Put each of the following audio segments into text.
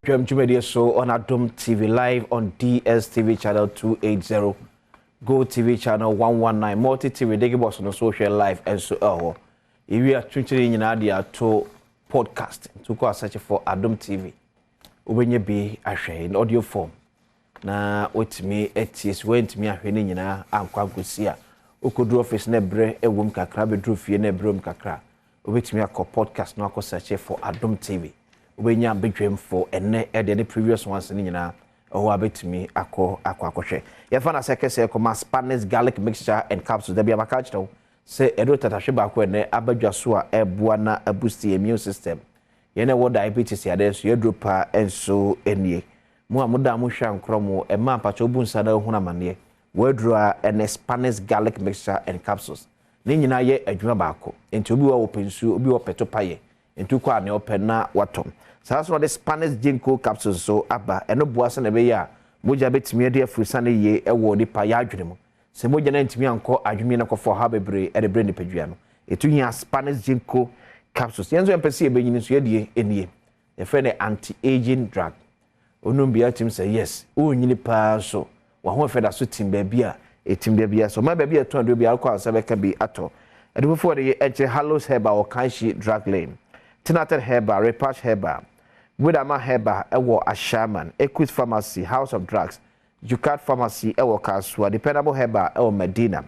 Media show on Adom TV live on DSTV channel 280, Go TV channel 119, Multi TV, Degibos on social live, and so if we are tweeting in Adia to podcast to go search for Adom TV. When you be a share in audio form. Na with me, it is went me a winning in a Anquagusia. Ukodu office nebre, a womb kakra, bedroom fee nebrum kakra. With me a podcast, no search for Adom TV. When you be dream for and the previous ones in or a bit me aqua. You find a second say, Spanish garlic mixture and capsules. There be a macachto. Say, Edota Shibakwe, Abajasua, a buana, a boosty immune system. You know what diabetes here, there's your drupa and so any. Muamuda Mushan Chromo, a man patchobun sada hunamanie, wordra and Spanish garlic mixture and capsules. Nina ye a jumabako, into Bua open su, Bua petopaye, into Kwa neopena watom. So that's what the Spanish ginkgo capsules so abba and no boasan ebeya moja bet me dear frusane ye e wodi pa ya adwene se moja na ntimi anko adwene na for ha bebre e de bre ne padua no etu hia Spanish ginkgo capsules yenzo empese ebenyin so yedie enie e friend anti-aging drug onum bia tim say yes o nyini pa so wa ho feda so tim ba bia etim da bia so ma ba bia to ando bia alcohol se be ka bi ato e do before the eche hallows herba or kanshi drug lane tinated herba repatch herba Widama Heba, Ewo Ashaman, Equis Pharmacy, House of Drugs, Jukat Pharmacy, Ewo Kaswa, Dependable Heba, Ewo Medina,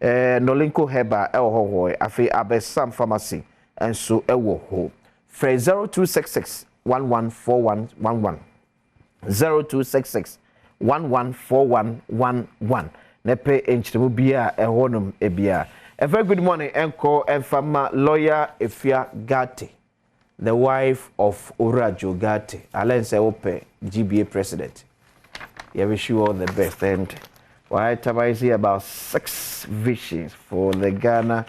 Nolinko Heba, Ewo Hohoy, Afi Abesam Pharmacy, and so Ewo Ho. Frey 0266 114111. 0266 114111. Nepe Enchemu Bia, Ehonum Ebia. A very good morning, Enko and Fama lawyer Efia Gati. The wife of Urajo Gati, Alense Ope, GBA president. I wish you all the best. And why I see about 6 visions for the Ghana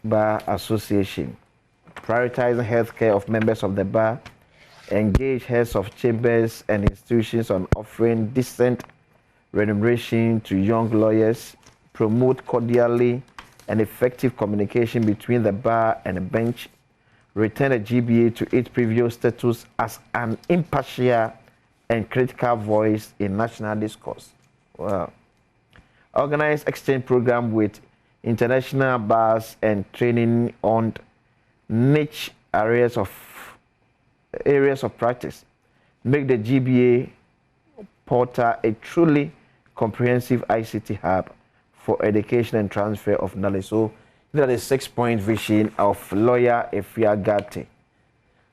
Bar Association. Prioritizing healthcare of members of the bar, engage heads of chambers and institutions on offering decent remuneration to young lawyers, promote cordially and effective communication between the bar and the bench, return the GBA to its previous status as an impartial and critical voice in national discourse. Wow. Organize exchange program with international bars and training on niche areas of practice. Make the GBA portal a truly comprehensive ICT hub for education and transfer of knowledge. So that is 6-point vision of lawyer Efia Gati.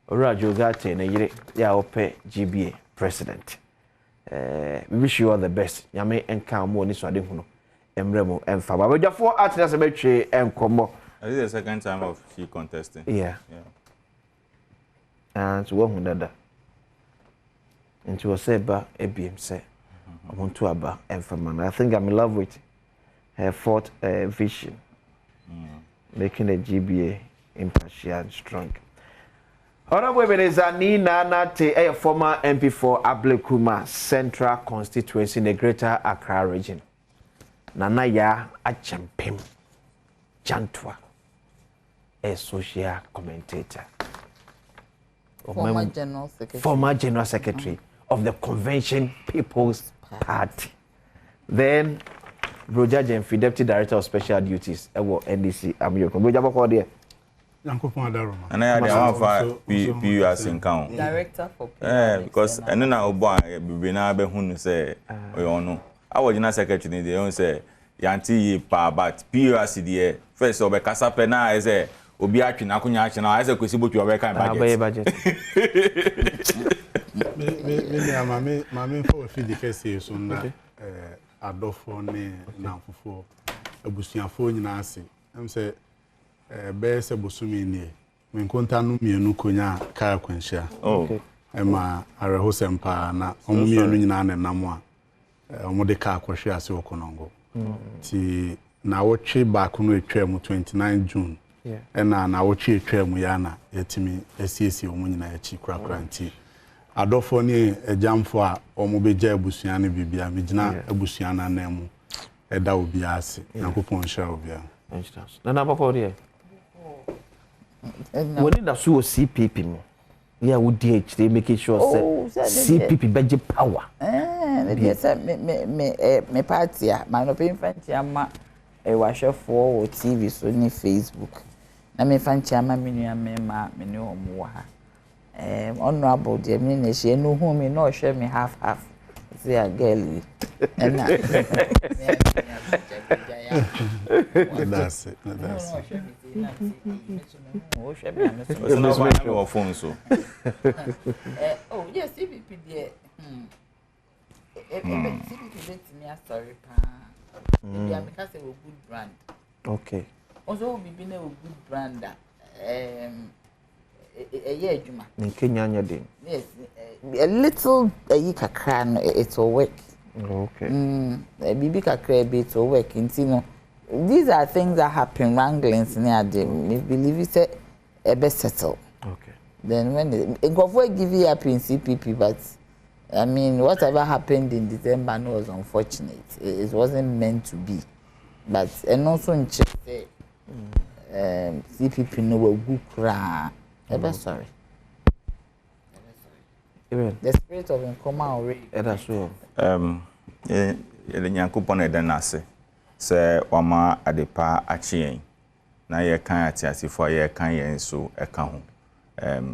Urajo Gati na yire ya ope GBA president. We wish you all the best. Yame enka mo ni so ade huno. Emremo emfa. Ba bejafo atena se betwe enkomo. This is the second time of she contesting. Yeah. And so one dada. Into oseba ebiem se. Omuntu aba emfa man. I think I'm in love with her fourth vision. Making the GBA impartial and strong. Honorable Benezani Nanate, a former MP for Ablekuma Central Constituency in the Greater Accra region. Nanaya Achampim Jantwa, a social commentator. Former General Secretary of the Convention People's Party. Then Roger Jemfi, Deputy Director of Special Duties, NDC, Amiyoko. Roger Bokode. And I had a PUS in count. Director for PUS. Because and then I'll buy Bibina who say, oh no. I was General Secretary, they don't say, Yanti pa, but PUS the first of a Casapena is a Obiaki Nakunya, as a Kusibu to a kind budget. Maybe my for feed case on Adofo ne namfofo abusuafo nyina ase em se be se bosumi nie me nkonta no mienu konya ka kwanhia okay ema areho sempa na omo mienu nyina na nam a omo de ka akwhwe ase okonongo ti na wotwe back no etwa mu 29 June ena na wotwe etwa mu ya na yetimi asiesi omo nyina ya chi kura nti Adofo ni ejamfo a omubeja abusua ne bibia megina abusua na nemu eda obi ase nakopon hya obi a na papa ode When did I see CPP? Yeah, we DH they making sure CPP budget power. Me party my no pay fancy ama watch for TV so ni Facebook. Na me fancy ama me nua me ma me ne omo ha. Honorable de me na she no hu me no share me half. See a girl. And that's it. Oh, share me. Your phone so. Oh, yes, CPP there. CPP bet me a story pa. Maybe I because a good brand. Okay. Also, we been a good brand. A year juma. In Kenya din. Yes, a little a yikakran it will work. Okay. A bibi kakra bit will work. These are things that happen wranglings near them. We believe it's a best settle. Okay. Then when it give you up in CPP, but I mean, whatever happened in December was unfortunate. It wasn't meant to be. But and also in CPP no will good cry. Sorry. Even the spirit of Nkoma already. That's so. Nyankopon eden ase. Se wama adepa achien. Na ye kan atiasifo ye kan yen so eka ho.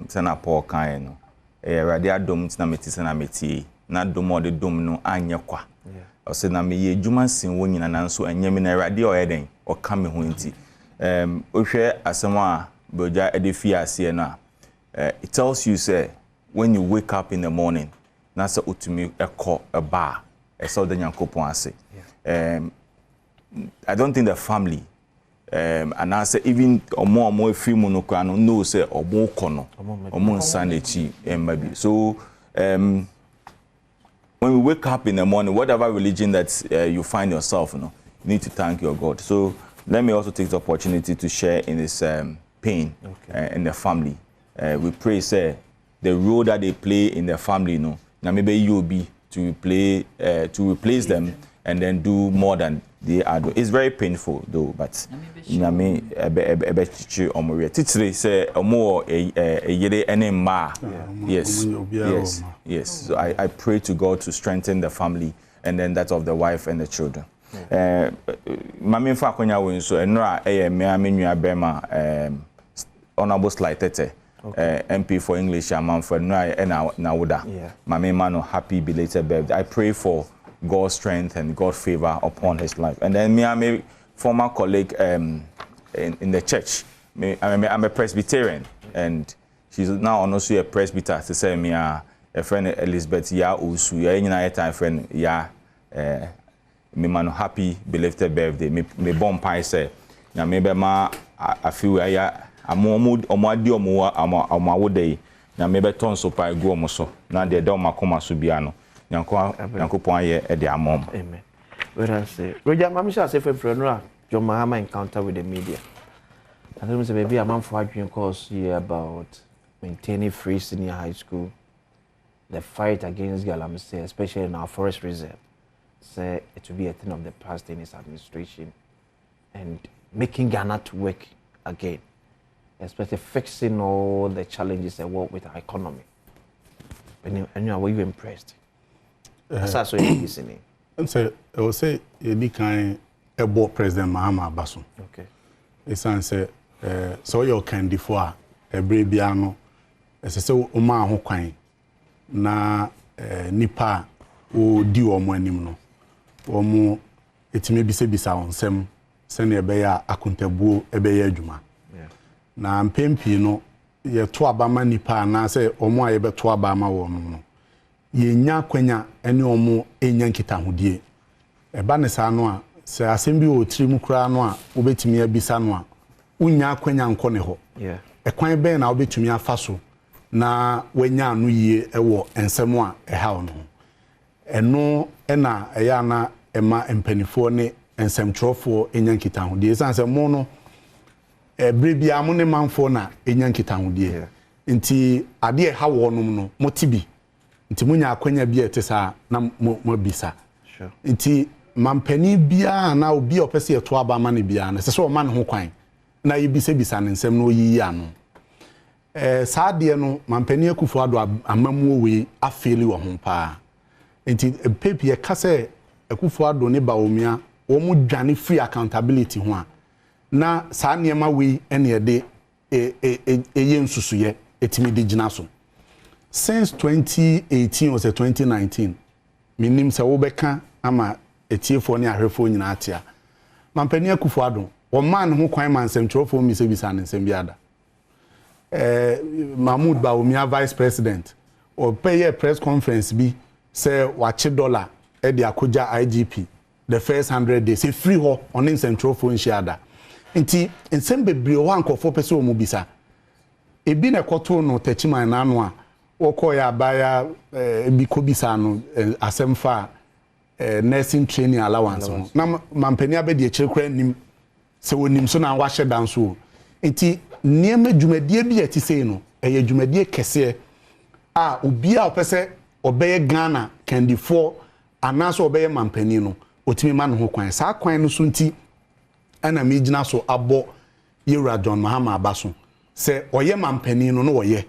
Se na Paul kan yen no. Awurade adom tina meti se na meti. Na dom ode dom no anye kwa. O se na me ye dwuma sin wo nyina nanso anye me na Awurade o eden o ka me ho nti. Ohwe asem a boja edefi ase na. It tells you say when you wake up in the morning, na se utumi eko a bar. E so the Nyankopon ase. I don't think the family and I say even omo film no kwa no know say omo kono omo insanity maybe so when we wake up in the morning, whatever religion that you find yourself, you need to thank your God. So let me also take the opportunity to share in this pain in the family. We pray say the role that they play in the family, now maybe you'll be to replace them and then do more than they are doing. It's very painful though, but nyame ebe chichi omore titire say omo yere ene ma. Yes. So I pray to God to strengthen the family and then that of the wife and the children. Mami fa akonya we so enra me nua bema honorable slide tete MP for English amam for na woda. Mami mano happy belated birthday. I pray for God's strength and God's favor upon his life. And then me, I'm a former colleague in the church. I'm a Presbyterian, and she's now also a presbyter. To say me a friend Elizabeth Usu, time friend me man happy belated birthday. Me born pie say, na me be ma I feel omo day. Na me be ton so pie go omo so. Na de ma koma so biano. Nyankopon ye e de amom. Amen. Where I say, Roger, Mama shall say for funeral, John Mahama encounter with the media. I don't say maybe a man for a course here about maintaining free senior high school, the fight against Galamsey, especially in our forest reserve. Say it will be a thing of the past in his administration, and making Ghana to work again, especially fixing all the challenges that work with our economy. And were you impressed? That's what you're listening. And so I will say, you can ebo President Mahama Basu. Okay. It's answer, so you're candy for a brave piano. As I say, Oma Hokain na nipa o di omo anim no. Omo etime bi se bisa onsem sene ebeya akuntabuo ebeya adwuma. Na mpempi no ye to abama nipa na se omo aye be to abama wo no. Ye nya kwanya ene omo enya nkitahudie eba ne sa no a se asem bi o trimu kura no a obetimi abisa no a unya kwanya nko ne ho ekwan ben na obetumi afaso na wanya anu yie ewo ensem a eha no eno ena eya na ema empanifo ne ensemtrofo enya nkitahudie sanse mo no ebrebia mo ne manfo na enya nkitahudie nti ade eha wo no no motibi nti munya akwanya bi etesa na mo bisa nti mampani bia na obi opese eto aba ma ne bia na se so o man ho kwan na yebisa bisa ne nsem no yiyi ano saade no mampani akufo ado amamuo we afeli wo ho pa enti pepe ka se akufo ado ne baomia wo mu dwane free accountability ho a na saa niema we ene ede eye nsusuye etimi de gina so since 2018 or 2019 minim se wo beka ama etiefo ne ahwefo nyina atia mampani akufo ado wo man ho kwan man semtrofo mi se bisa ne nsem biada Mahmoud Baumia vice president or pay a press conference be say $1 dollar at the Akuja IGP the first 100 days say free ho on in central phone share nti ensembe brio wan kofo pese o mu bisa e bi na koto no techima na no a woko ya baya bi ko bisa no asemfa nursing training allowance na mampani abedi e chekra nim se wonim so na wa hye danso nti niema dwumadie bi ati sei no eye dwumadie kese a obi a opese obeye Ghana candidate anaso obeye mampani no otimi ma no ho kwan saa kwan no so nti ana mejina so abo Yewura John Mahama abaso se oye mampani no no oye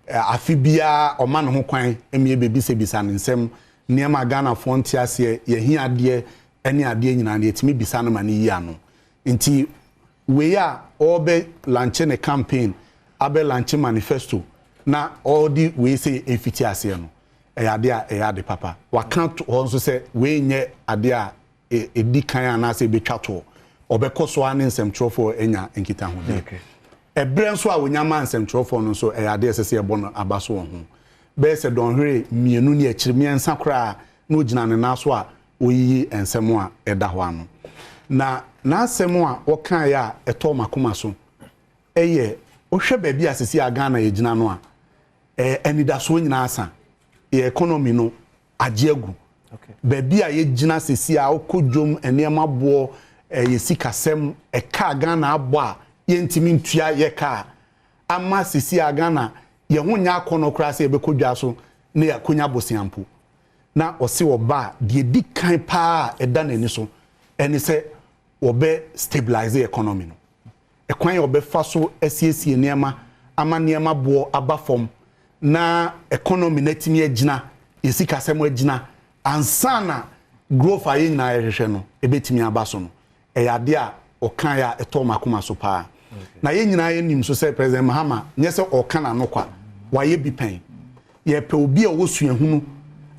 afibia o ma no ho kwan emie bebi se bisa ne nsem niema Ghana frontier ase ye hi ade ene ade nyina ne etimi bisa no ma ne yi ano nti we are obe launch a campaign abe launch manifesto na all the we say efiti ase no e papa wa can't also say we nye ade a edi kan na say be twato obekoso an nsem trofo enya nkita ho de ebre nso a wonyama nsem trofo no so ade sese e bono abaso ho be se don hwere mienu ne akirimi ensa kra na ogina ne naso a oyi ensem a eda ho ano na asem a wokan ya eto makoma so eye ohwe baabi asesi Ghana yegina no a enidaso nyina asa economy no agiegu baabi a yegina sesi a okodwom enema bo yesikasem eka Ghana abo a yentimi ntua yeka ama sesi Ghana ye honya akono kra se bekodwa so na yakonya bosiampo na ose oba de dikan pa eda nani so eni se obe stabilize economy no ekwan obe faso asiesie niema ama niema bo abafom na economy natimi agina yesikasem agina ansana growth ayi na ehwehwe no ebetimi abaso no eyade a okan ya eto makoma so pa na ye nyina ye nim so se president Mahama nyese okan na nokwa waye bi pen ye pe obi a wosuahunu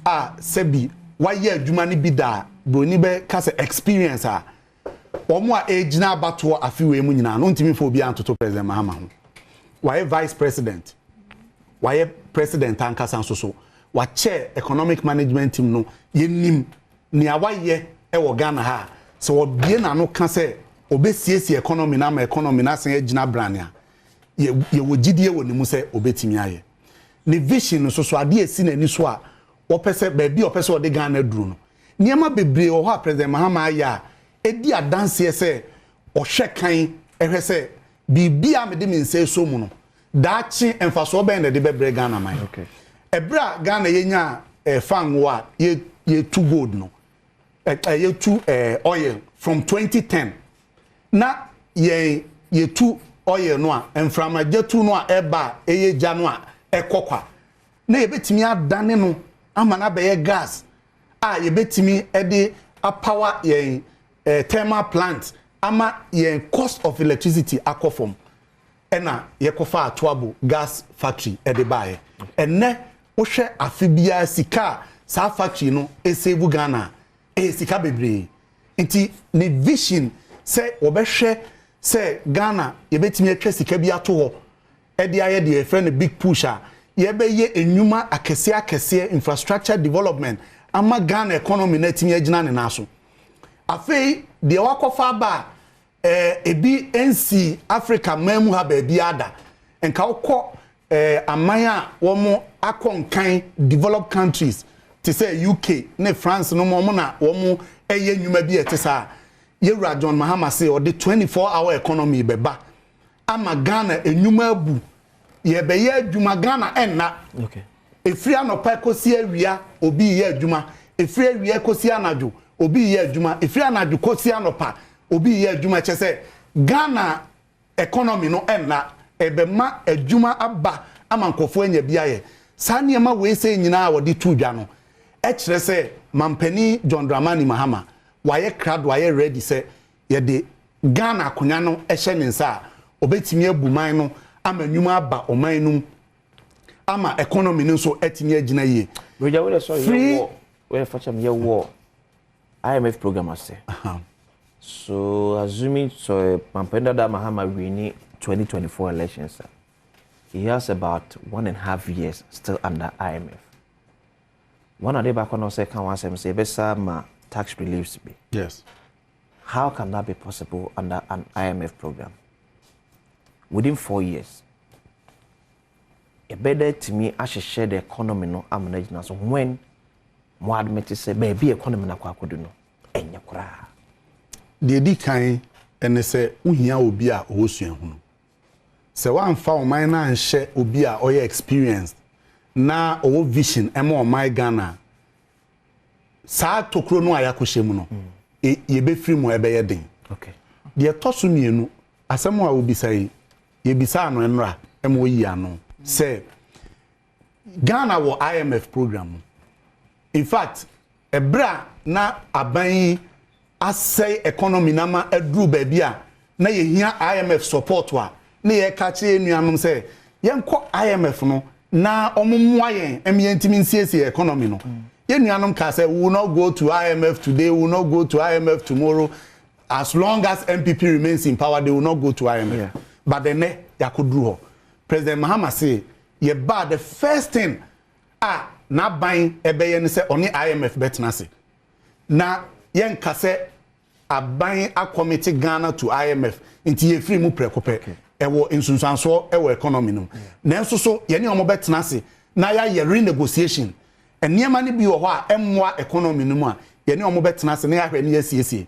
a sebi waye adwuma ne bi da broni be ka se experience a omo a ejina abato afiwe mu nyina no ntimi fo obi antoto president Mahama ho waye vice president waye president ankasa so wa chair economic management team no yenim ni awaye e wo Ghana ha so obie na no ka se obesiesi economy na ma economy na sen ejina brania ye wogidie woni mu se obetimi aye ni vision so ade esi na ni so a opese ba bi opese ode Ghana duru no niema bebre o ho president Mahama aya edi adanse se ohwe kan ehwe se bibia me de minse so mu no daachi emfaso ben de bebre Ghana man ebra Ghana yenya fanwa ye too gold no ye too oil from 2010 na ye too oil no a emframa jetu no a eba eye gya no a ekokwa na ye betimi adane no ama na be ye gas a ye betimi ede a power ye thermal plant ama ye cost of electricity akofom ena ye kofa atoabo gas factory ede bae enne wo hwe afibia sika sa factory no esave Ghana sika bebre nti ne vision se obehwe se Ghana ye betimi atwa sika bi ato ho ede aye de friend big pusher ye be ye enwuma akese infrastructure development ama Ghana economy na timi agina ne naso afei de wakofa ba ebi NC Africa mamu ha ba bi ada enka wokọ amanya womo akonkan developed countries to say UK ne France no mo na womo eye nwuma bi etesa Yewura John Mahama say o the 24-hour economy beba ama Ghana enwuma abu ye be ye adwuma Ghana enna efiri anopa kosi awia obi ye adwuma efiri awia kosi anadwo obi ye adwuma efiri anadwo kosi anopa obi ye adwuma chese Ghana economy no enna ebema adwuma aba amankofo anya biaye saa niema we se nyina wo de tu dwa no e kire se mampani John Dramani Mahama waye crowd waye ready se ye de Ghana akonya no ehye ne nsa obetimi abuman no ama nwuma aba oman num ama economy no so etimi agina yie Roger we so ye war we facham ye war IMF program ase so assuming so Mampenda da Mahama win 2024 elections he has about 1.5 years still under IMF. One of the back on say can once say besa ma tax reliefs be. Yes. How can that be possible under an IMF program? Within 4 years. A better to me I should share the economy no am so when mo admit say baby economy na kwa kodu no enya kura. The di kan ene say uhia obi a ohosua hu no. Se wan fa o man na nhye obi a oye experienced na o vision ema o my Ghana sa tokro no ayakoshe mu no ye be free mu ebe ye den. Okay. De toso mienu asem a obi sai ye bisa no enra ema oyi ano say Ghana wo IMF program. In fact ebra na aban asay economy na ma adru ba bia na ye hia IMF support wa na ye ka che enuanom say yenko IMF no na omumwa yen emientimi nsiesie economy no ye nuanom ka say we will not go to IMF today, we will not go to IMF tomorrow. As long as MPP remains in power, they will not go to IMF. Yeah. But then yakudru ho President Mahama say ye ba the first thing na ban ebeye ne say oni IMF betna say na yen ka say aban a committee Ghana to IMF inti ye free mu prekope ewo insunsanso ewo economy no na nso so ye ne omo betna say na ya ye renegotiation eniema ne bi wo ho a emmoa economy no mu a ye ne omo betna say na ya hwe ne yesiesie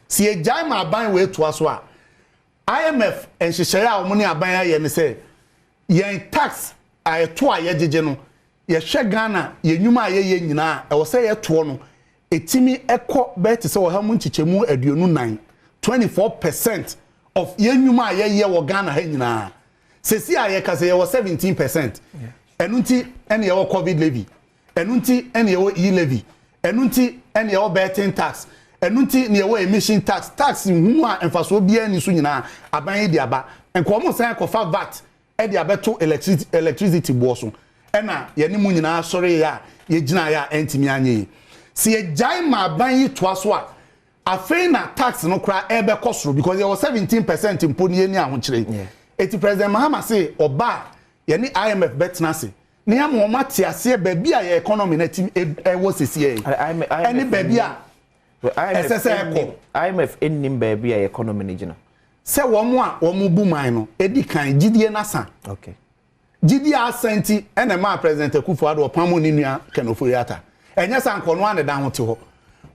si e jai ma aban we to aso a IMF enhyehyere a omo ne aban aye ne say yen tax a to a ye jeje no ye hwe Ghana ye nwuma a ye nyina e wo say ye to no etimi ekọ bet say wo ha mu nchichemu aduonu 9 24% of ye nwuma a ye wo Ghana ha nyina sesi a ye ka say ye wo 17% enunti ene ye wo covid levy enunti ene ye wo e levy enunti ene ye wo betting tax enunti ne ye wo emission tax hu a emfaso bia ni so nyina aban di aba enko mo san kofa VAT e di abeto electricity bo so ena ye ni mu nyina sori ya ye gina ya entimi anye si ye jai ma ban yi to aso a afei na tax no kra ebe kosoro because there was 17% impo ni ahokire eti President Mahama say oba ye ni IMF betna say ne ya mo mate ase ba bia ye economy na tim e wo sesi e any ba bia IMF ennim ba bia economy ni gina se wo mo a wo mo bu man no edi kan gidie na sa okay gidie asenti ene ma President Akufo-Addo opamo ni nua Kenoforiata enya sankono ane da ho te ho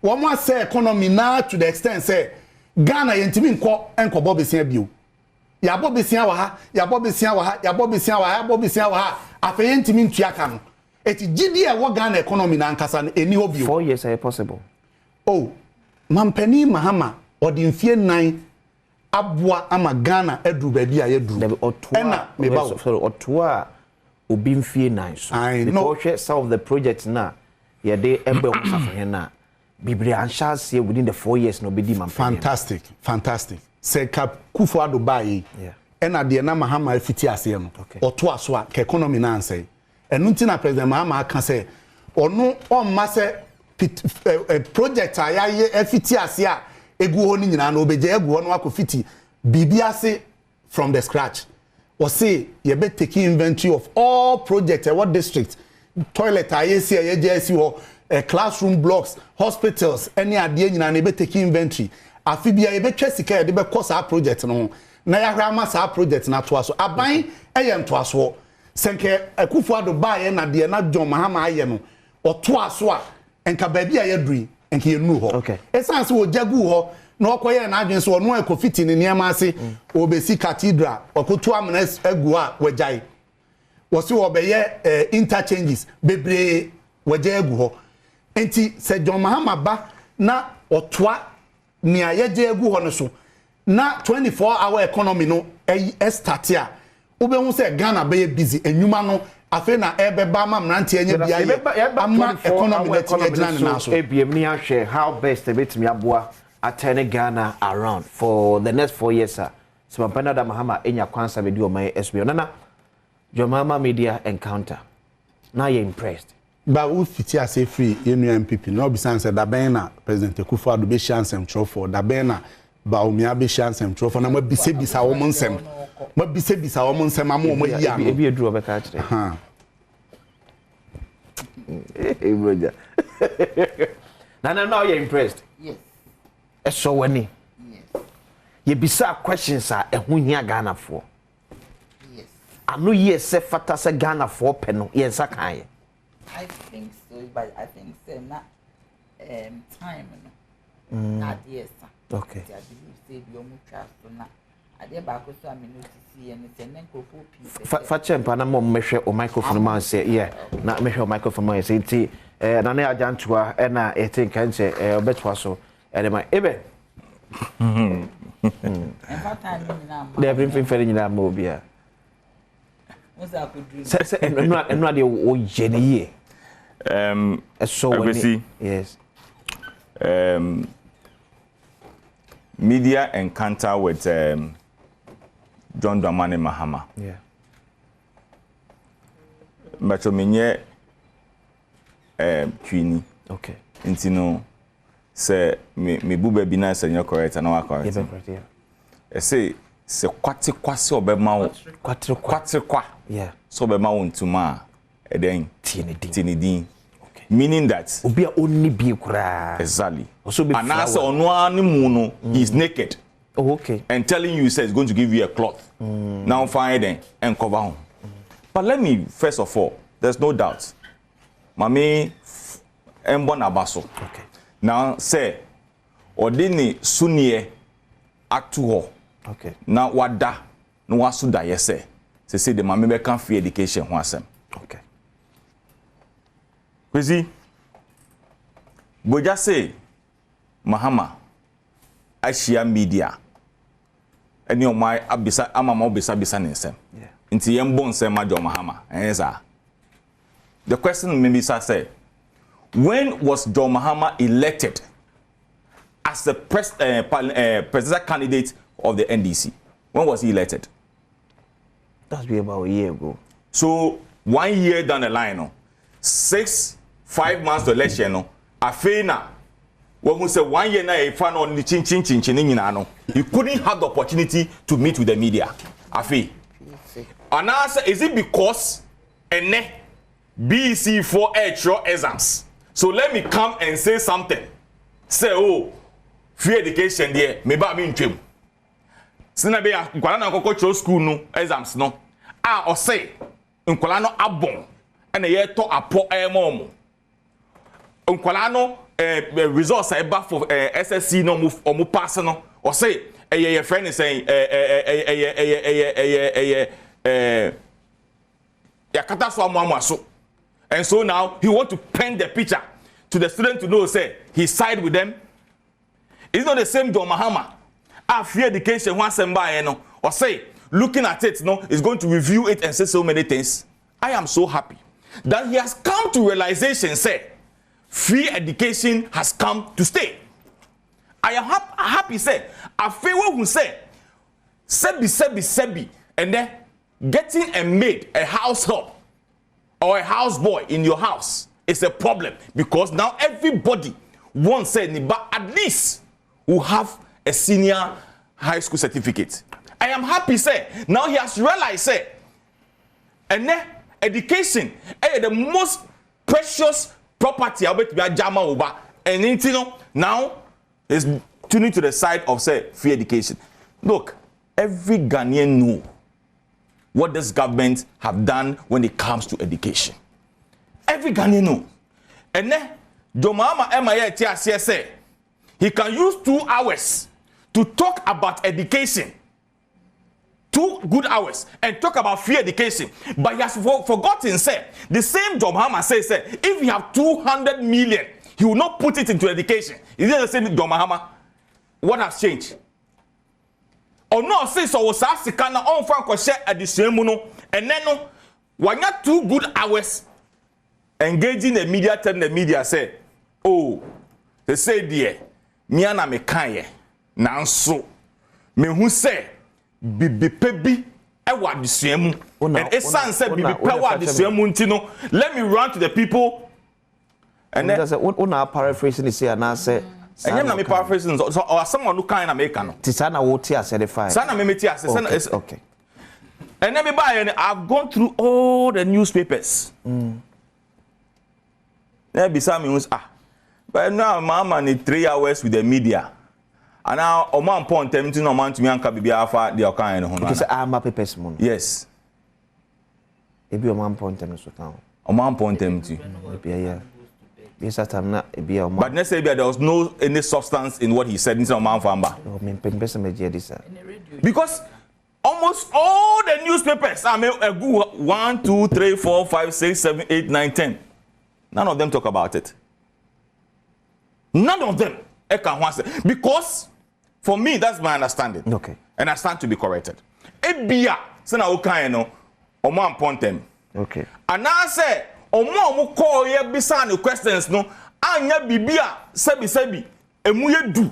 wo mo say economy na to the extent say Ghana yentimi enko bobesia bio ya bobesia wa ha ya bobesia wa ha ya bobesia wa ha ya bobesia wa ha afa yentimi ntuaka no eti gidie wo Ghana economy na nkasa no eni ho bio 4 years are possible oh Mampani Mahama odimfie 9 abua ama Ghana edru ba bia ye dru ena me ba sorry otoa obi mfie 9 so because some of the projects na ye dey ebe o safo na bibiri anshase within the 4 years no be di Mampani fantastic se Akufo-Addo bayi ena de na Mahama fiti ase no oto aso a ka economy na ansai enu nti na President Mahama aka say onu o ma se project ayaye fiti ase a egu ho ni nyina na obeje egu ho no akofiti bibiase from the scratch or say you be taking inventory of all projects what district toilet ayesi ayesi ho classroom blocks hospitals any ade nyina na be taking inventory afibia ye be twesika ye de be course our project no na ya hra ma sa project na to aso aban eye nto aso senke Akufo-Addo ba ye na de na John Mahama aye no oto aso a enka ba bia ye dui enka ye nu ho esanse wo jagu ho na okoye na adwen so no ekofiti ne niam ase obesi cathedral okoto amna egu a wajai wosi obeye interchanges bebre wajai egu ho enti se John Mahama ba na otoa ni ayeje egu ho no so na 24-hour economy no start a ube hu say Ghana be busy enwuma no afi na ebe ba ma mrante enye bia ye ama economy na ti agina na so ebiem ni ahwe how best ebetimi aboa atene Ghana around for the next 4 years sir. So Adom Mahama enya kwansa be di o my SBO nana John Mahama media encounter now you impressed ba wo fiti ase free enu MPP no be sense da ben na President Akufo-Addo be chance am trofo da ben na ba omia be chance am trofo na ma bisa wo mo nsem ma bisa wo mo nsem am wo yi ano e bi eduru obeka kire ha eh broja nana now you impressed yes so wani yes you bisa questions a ehu hia Ghana for yes anu yes se fata se Ghana for pe no ye nsa kan ye I think so, but I think say na time no. Na yes. Okay. I believe say the omu trust na. Ade ba ko so amenu sisi ye ne se nen kofo pi. Fa chempa na mom mehwe o microphone man say yeah. Na mehwe o microphone man say ti na na ajantoa e na e think kan say obetwa so e de ma ebe. En fa time ni na ma. They bring fin nyina ma obia. Oza ko dream. Se enu ade o ye ne ye. So when yes. Media encounter with John Dramani Mahama. Yeah. But menye twini. Okay. Nti no say me bube bi na say you correct and no correct. Yeah, correct. Yeah. Say kwate kwase obema wo. Kwate kwa. Yeah. So obema wo ntuma eden tinidin. Meaning that Obia only be kura. Exactly. Also be Anasa onwani muno is naked. Oh, okay. And telling you he says going to give you a cloth. Now find it and cover him. But let me first of all, there's no doubt. Mami embo na baso. Okay. Now say odini sunie atuho. Okay. Now wada no wasu da yese. Say the mami be can free education ho asem. Okay. Kwezi Boja say Mahama Asia media any of my abisa amama obisa bisa nsem Yeah. Nti yembo nsem ma John Mahama enza. The question maybe say when was John Mahama elected as the presidential candidate of the NDC? When was he elected? That's be about a year ago. So 1 year down the line, no, 5 months to election, no, afena. When we say 1 year na ifan on the chin no, you couldn't have the opportunity to meet with the media. Afi. And answer is it because ene BC for extra exams. So let me come and say something. Say oh, free education there, maybe I mean trim. Sina be ya nkwala na kokko school no exams no. O say nkwala no abon and ye to apo mom. Nkwala no results e ba for SSC no mo pass no. O say your friend is saying yakata so amu. And so now he want to paint the picture to the student to know say he side with them. It's not the same John Mahama. Free education once and by no or say looking at it no is going to review it and say so many things. I am so happy that he has come to realization say free education has come to stay. I am happy say I feel who say sebi and then getting a maid, a house help or a houseboy in your house is a problem because now everybody wants say at least will have a senior high school certificate. I am happy say now he has realized say and education is the most precious property about to be a jama over and you know now is tuning to the side of say free education. Look, every Ghanaian know what this government have done when it comes to education. Every Ghanaian know. And then Domama MIA say he can use 2 hours to talk about education. 2 good hours and talk about free education. But he has forgotten, say, the same John Mahama says, if he have 200 million, he will not put it into education. Is it the same John Mahama? What has changed? no say so was asika na on fa ko share adisuamu no ene no wanya 2 good hours engaging the media, telling the media say, oh, they say dear, me ana me kanye nanso me hu say bibi pebi ewa adisuamu and esan say bibi pewa adisuamu ntino. Let me run to the people and then say una paraphrasing say and say and you na me paraphrasing so or someone who can make no tisana wo ti certify sana me ti ase sana okay and let me buy and I've gone through all the newspapers there be some news but now mama need 3 hours with the media and now o man point them to no man to me anka bibia afa the okan no ho because I'm a papers mon yes e bi o man point them so kan o man point them to yeah yes atam na e bi o man but necessarily there was no any substance in what he said in some man famba because almost all the newspapers I mean a good 1 2 3 4 5 6 7 8 9 10 none of them talk about it. None of them. Because for me, that's my understanding. Okay. And I stand to be corrected. Ebia, sena okay no, omo pontem. Okay. And I say, omo call ye bisa no questions no, anya bibia sebi emu ye do.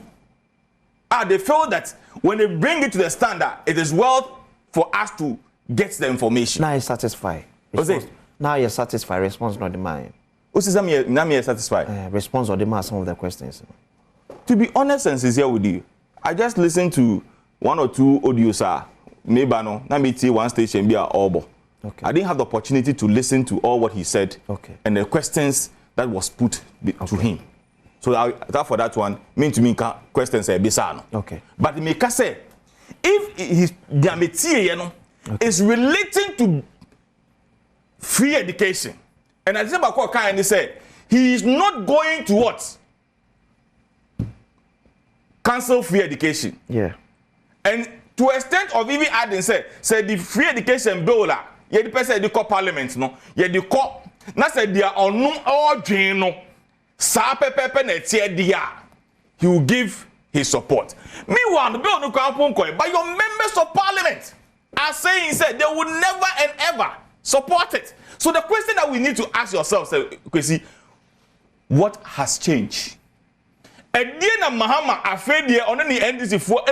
They feel that when they bring it to the standard, it is well for us to get the information. Now you're satisfied. Now you're satisfied. Response not the mind. I'm satisfied. Response or demand some of the questions. To be honest and sincere with you, I just listened to 1 or 2 audios. Maybe no, na me one station be all. Okay. I didn't have the opportunity to listen to all what he said and the questions that was put to him. So for that one, mean to me questions are bizarre. Okay. But the maker say, if his diameter is relating to free education. And I think about kind he said he is not going to what? Cancel free education. Yeah. And to extent of even adding say the free education bill la, the person the call parliament no, the call na said they are on no all no. Sa pepe na tie dia. He will give his support. Meanwhile, the bill no come but your members of parliament are saying said they will never and ever support it. So the question that we need to ask yourselves, Kwesi, what has changed? Ediana Mahama afraid on the NDC for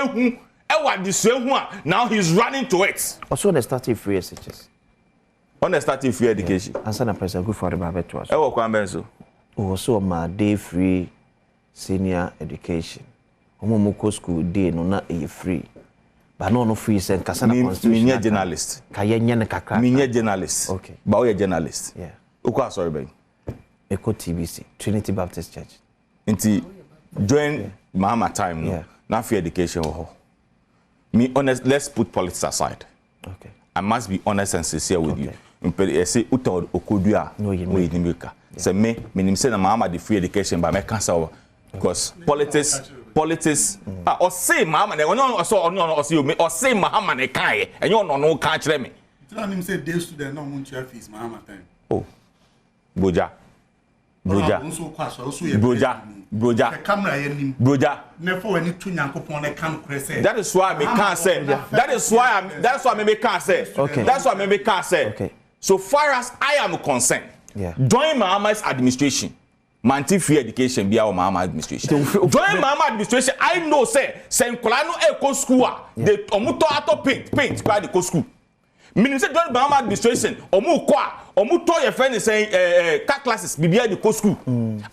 now he's running to it. Also, the starting free SHS. On the starting free education. And send a person good for the Babet to us. Also, my day free senior education. Omomoko school day no na free. But no free sen kasana constitution. Me journalist. Kayenya ne kakra. Me journalist. Okay. But we journalist. Yeah. Ukwa sorry ben. Eko TBC, Trinity Baptist Church. Nti during Mahama time no. Na free education ho. Me honest, let's put politics aside. Okay. I must be honest and sincere with you. I say uta okodua no yinimika. Say me say na Mahama the free education but me cancel because politics or say Mahama ne no so you or say Mahama ne kai and you no can kire me. Tell him say day student no want to fees Mahama time. Oh. Broja. The camera yenim. Broja. Never when you tune yankopon e kan krese. That is why me can't say. That's why me can't say. Okay. That's why me can't say. Okay. So far as I am concerned, join Mahama's administration. Manti free education be our Mahama administration. Join Mahama administration. I know say Nkolano Eko school they omuto ato paint by the co school. Meaning say join Mahama administration omu kwa omuto your friend is saying car classes bibia the co school.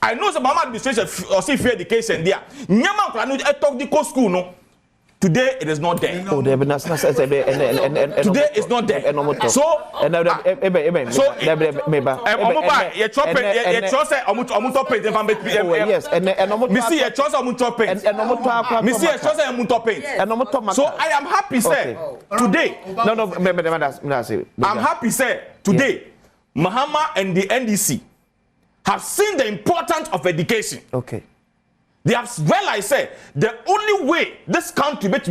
I know say Mahama administration or say free education there. Nyama Nkolano talk the co school no. Today it is not there. Oh, today it's not there. So so I am happy say today. I'm happy say today Mahama and the NDC have seen the importance of education. Okay. They have realized the only way this country is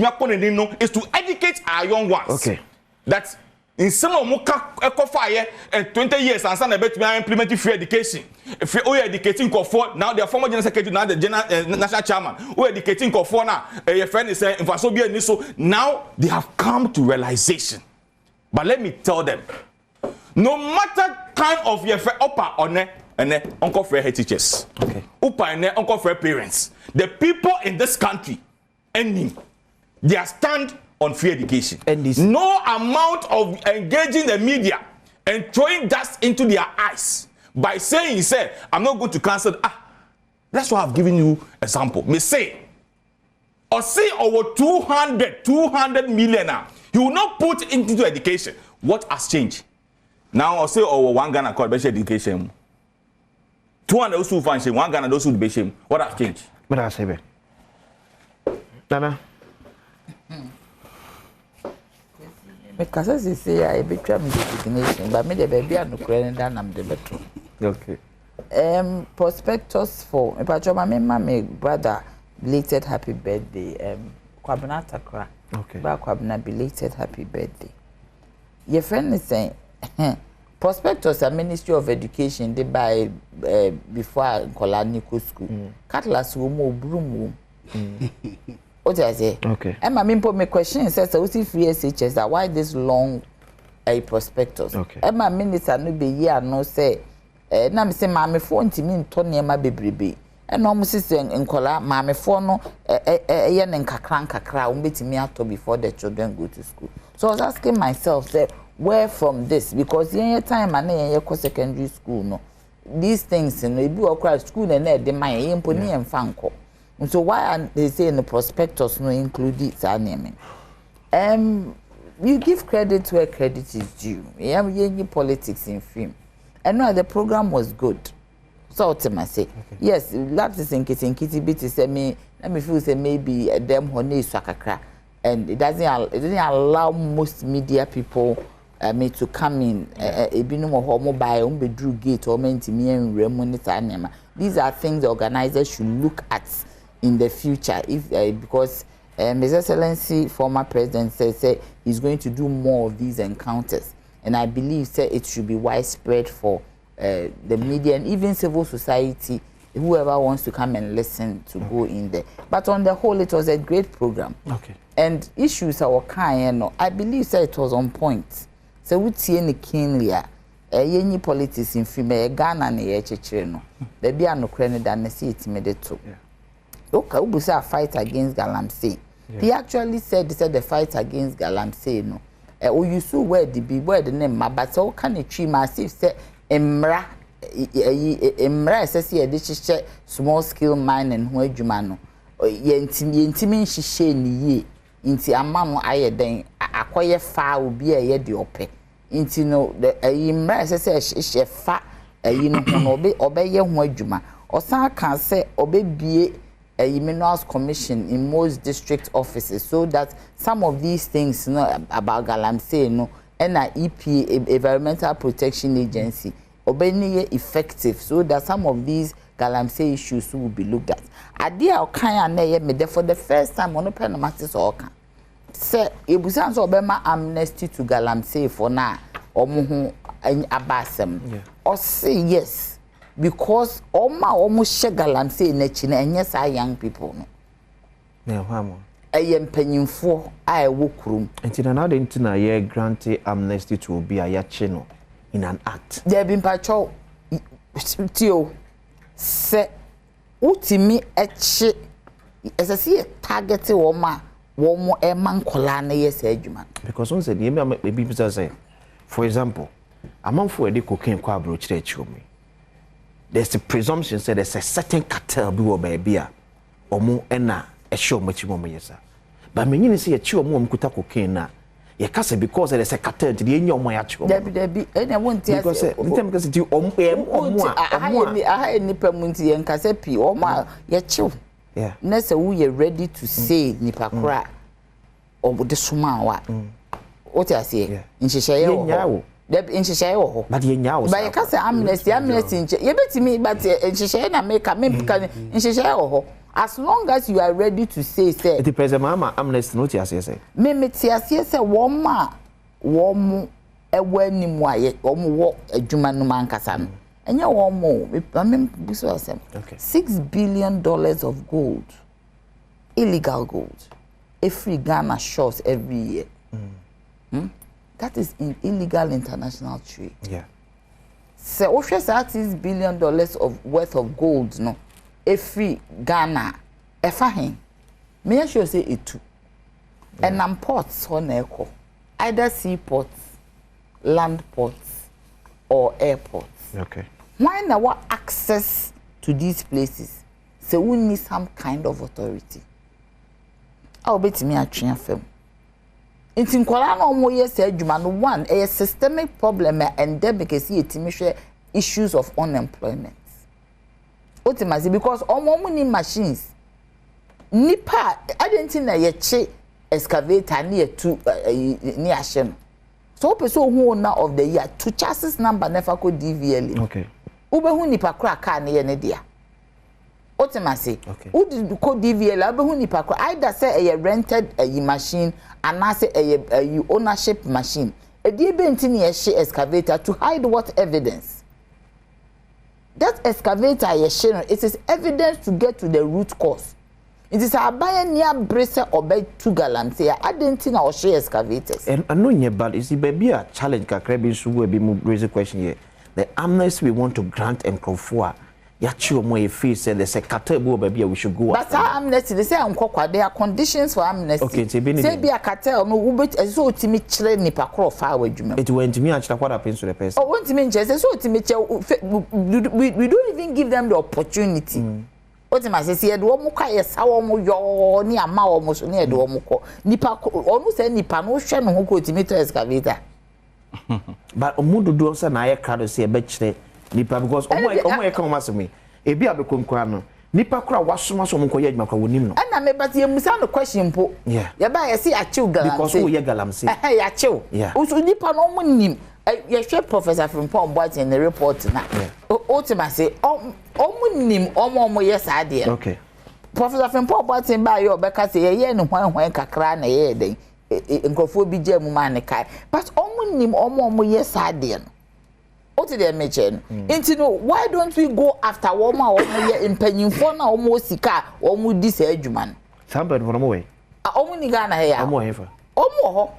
to educate our young ones. Okay. That in some of Muka fire and 20 years and son about to implement free education. If you're educating for now, the former general secretary, now the general national chairman, who educating for now, your friend is saying, if so be a so now they have come to realization. But let me tell them, no matter kind of your upper or ne and uncle for head teachers, okay, upper and uncle for parents, the people in this country, ending, they are stand on free education. And this no amount of engaging the media and throwing dust into their eyes by saying, say, I'm not going to cancel. That's why I've given you example. Me say, or say over 200 million now, he will not put into education. What has changed? Now I'll say over 1 Ghana called basic education. 200 those who find shame, 1 Ghana those who be shame. What has changed? But I say, Nana. Because as you say, I betray my designation, but me the baby and no credit than I'm the better. Okay. Prospectus for my brother belated happy birthday. Kwabena Takra. Okay. Ba Kwabena belated happy birthday. Your friend is saying, prospectus a Ministry of Education they buy before Kolaniko school. Cutlass room broom room. What I say? Okay. And my main put me question says, "So see free SHS that why this long a prospectus?" Okay. And my minister no be here no say. Na me say maame phone to me to niema bebrebe. And no mo sister nkola maame phone no ye ne nkakra betimi ato before the children go to school. So I was asking myself, say, where from this? Because yen time and yen go secondary school no. These things no e bi okra school na de man yen poni yen fanko. So why are they saying the prospectus no include it? You give credit where credit is due. You politics in film. And no, the program was good. So what I say, yes, lapses in kitty bit say me. Let me feel say maybe them honey swakakra, and it doesn't allow most media people me to come in. Ebinu mo homo buy drew gate or menti me and remonita. These are things the organizers should look at in the future, if because His Excellency, former president, said he's going to do more of these encounters, and I believe it should be widespread for the media and even civil society, whoever wants to come and listen to go in there. But on the whole, it was a great program. Okay. And issues our kind, I believe it was on point. So we see any keenly, any politics in female Ghana and the there be no credit than see it made too. Okay, we say a fight against Galamsey. Yeah. He actually said the fight against Galamsey no. You saw where the name, but so can it tree massive say emra says here this small scale mining who jumano. Yentimin she ni inti amano aye den acquire far will be a ye de ope. Inti no the emra says she fa you know obey ye who juma. Or some can say obey a minerals commission in most district offices, so that some of these things about Galamsey and EPA, Environmental Protection Agency, obeying effective, so that some of these Galamsey issues will be looked at. Idea kind of for the first time on open matters or say it was also obema amnesty to Galamsey for now or muhu abasem or say yes. Because almost Galamsey in the and yes, I young people. No, I am penning for I walk room. And in another internet, ye granted amnesty to be a yachino in an act. There have been patrol. Tio say, Utimi etche as I see a target woman, one more a man colana, yes, Edgeman. Because once a maybe say, for example, a month for a cocaine quad brooch they show me. There's a presumption that there's a certain cartel be or more ena a show much more yes. But when you see a chew more mkuta cocaine na you can't say because there's a cartel to the in your moyacho. There be any one because it you I nipa munti and casepi or ma ya chew. Yeah. Nessa we are ready to say nipakra or the suma what I say in Shisha. In Shisha, but you know, but you can't say amnesty, you bet me, but in Shisha, make a in Shisha, as long as you are ready to say, it depends on Mama amnesty, not yes, say. Mimitia, yes, a warm ewe ni mu aye omo wo adwuma no mankasa no enya wo mo biso asem $6 billion of gold, illegal gold, every Ghana shores every year. That is illegal international trade. Yeah. So what $6 billion of worth of gold no every Ghana efahin me sure say it too. And am ports on echo either seaports, land ports or airports. Okay. Why now what access to these places? So we need some kind of authority. I'll bet me a train film. It's in Kolano mo yes adwuma one a systemic problem endemic is issues of unemployment. Ultimately because omo ni machines nipa I didn't think na ye excavator near to near Shem. So person who owner of the year to chassis number never could DVL. Okay. Ube hu nipa kra car near Nedia. Ultimately, okay. Who did call DVL? Ube hu nipa kra either say a rented a machine and I say a ownership machine. A debentini a excavator to hide what evidence? That excavator it is evidence to get to the root cause. It is a buyer near Bresa or by 2 gallons here. I didn't think our share excavators. And I know you but is it be a challenge Kakrabi so will be raise a question here. The amnesty we want to grant and confer. Yachi mo fee said there's a cartel baby we should go. But our amnesty they say there are conditions for amnesty. Okay, say be a cartel no ubet so timi chire nipa kro fa wadwuma. It went to me actually what happens to the person. Oh, went to me just so timi we don't even give them the opportunity. What am I say do omo kwa yesa omo yo ni ama omo so ni e do omo ko nipa onu say nipa no hwe no ho ko timi to excavator. But omudu do say na ye crowd say e be chire nipa because omo e kan masemi e bi abekonkwa no nipa kura wasoma so omo ko ye adwuma kwa wonim no. Na me but ye musa no question po. Yeah. Ye ba ye say achiw galamse. Because who ye galamse. Ya achiw. Uso nipa no omo nim. Ye hwe Professor Frimpong Boat in the report na. Ultima say omunim omo yes ade. Okay. Professor Frimpong Boat in ba yo beka say ye no hwan kakra na ye den. Nkofo bi je mu ma ne kai. But omunim omo yes ade no. What did they mention? Why don't we go after woman ye impanyimfo na omo sika omo di se adwuma no? Somebody for way. Omo ni Ghana here. Omo hefa. Omo ho.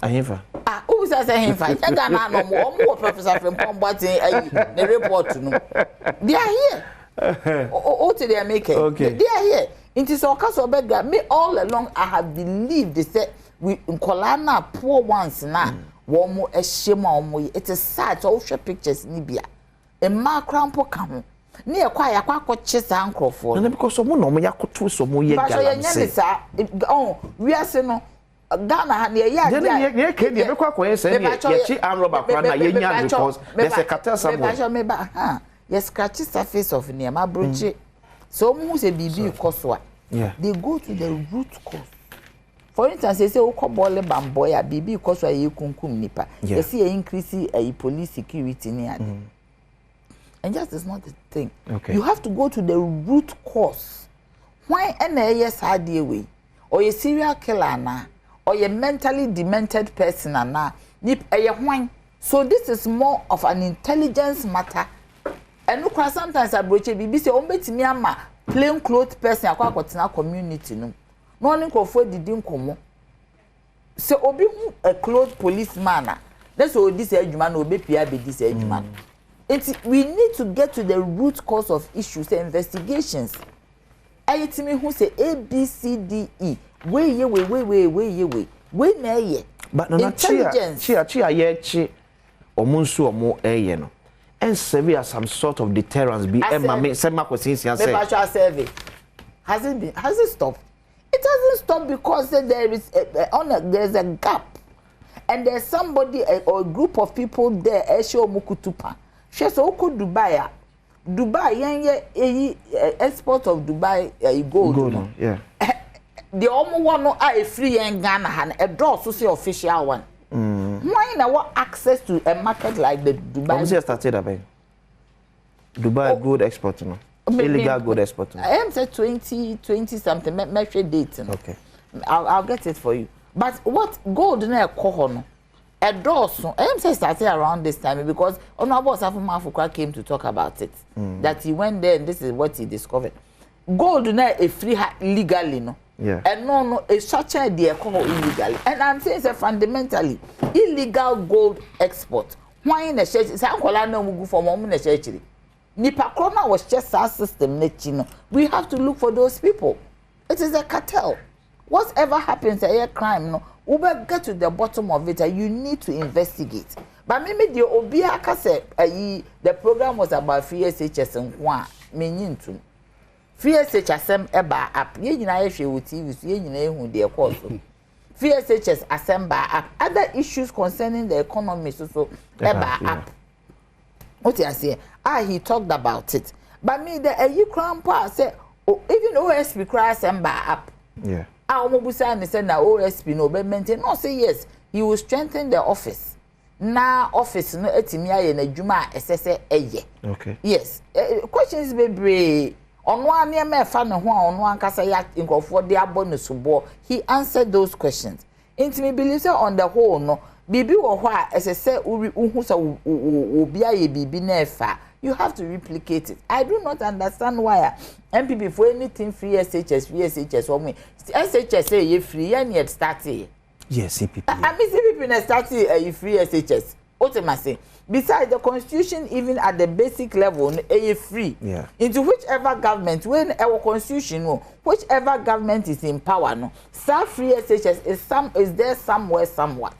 Ahefa. Who says hefa? Ghana no omo Professor Frimpong Boat the report no. They are here. What did they make it? Okay. They are here. It is okaso bega me all along I have believed they said we Nkolana poor ones na womo ehema omo it is sad so show pictures ni bia e ma krampo ka ho ne ye kwa yakwa akọche sa nkrofo na because omo no yakoto so mo ye galamse we ase no Ghana ha ne ya ye ke ne be kwa koye se ne ye chi amroba kwa na ye nya because there's a cartel somewhere me ba yes scratch surface of ne ma broche so mo se bibi koso a they go to the root cause. For instance, they say okobole bamboya bibi because we kunkum nipa. They see increase police security near. And just is not the thing. Okay. You have to go to the root cause. Why NAS had way? Or a serial killer na or a mentally demented person na nip why? So this is more of an intelligence matter. And look sometimes I broach bibi say ombetimi ama plain clothes person akwa community no. No one for didn't come. So obi a clothes policeman. That's all this edgeman will be this edgeman. We need to get to the root cause of issues and investigations. I tell me who say A, B, C, D, E. Way. Na ye. But no intelligence. Chia ye omunsu omo no. And serve as some sort of deterrence. Be Emma sema kwesi say. Has it stopped? It hasn't stopped because there is there's a gap, and there's somebody or a group of people there. Esho mukutupa. She so ko Dubai. Dubai export of Dubai gold. Yeah. The only one no are free in Ghana and a draw so say official one. Why now what access to a market like the Dubai? How started about Dubai gold export no. Illegal gold export. I am say 20 something. Measure date. Okay. I'll get it for you. But what gold na ekoho no? a dorsum. I'm saying started around this time because Honorable Safuma came to talk about it. That he went there and this is what he discovered. Gold na a free legally, no. Yeah. And no, it's such a idea called illegally. And I'm saying it's fundamentally illegal gold export. Why in the church? It's uncle no go for mom in the church. Nipa Krona was just our system, we have to look for those people. It is a cartel. Whatever happens, a crime, no, we will get to the bottom of it, and you need to investigate. But maybe the Obiaka said the program was about free SHS and one meaning to free SHS eba app. Ye na ye with TV, so ye na who they call so. Free SHS assemble app. Other issues concerning the economy so eba app. What you say? He talked about it. But me the crampa say even OSP cry assemble app. Yeah. Omobusa and said na OSP no be maintain. No say yes. He will strengthen the office. Na office no etimi aye na dwuma esese eye. Okay. Yes. Questions be on one near me fa ne ho on one kasa ya nkofo de abo ne subo. He answered those questions. Intimi believe say on the whole no bibi wo ho a esese uhu sa obi aye bibi na efa. You have to replicate it. I do not understand why MPP for anything free SHS or me. SHS say you free and yet start here. Yes, CPP. I mean, CPP start a free SHS. What am I saying? Besides the constitution, even at the basic level, a free. Yeah. Into whichever government, when our constitution, whichever government is in power, no, some free SHS is there somewhere, somewhat.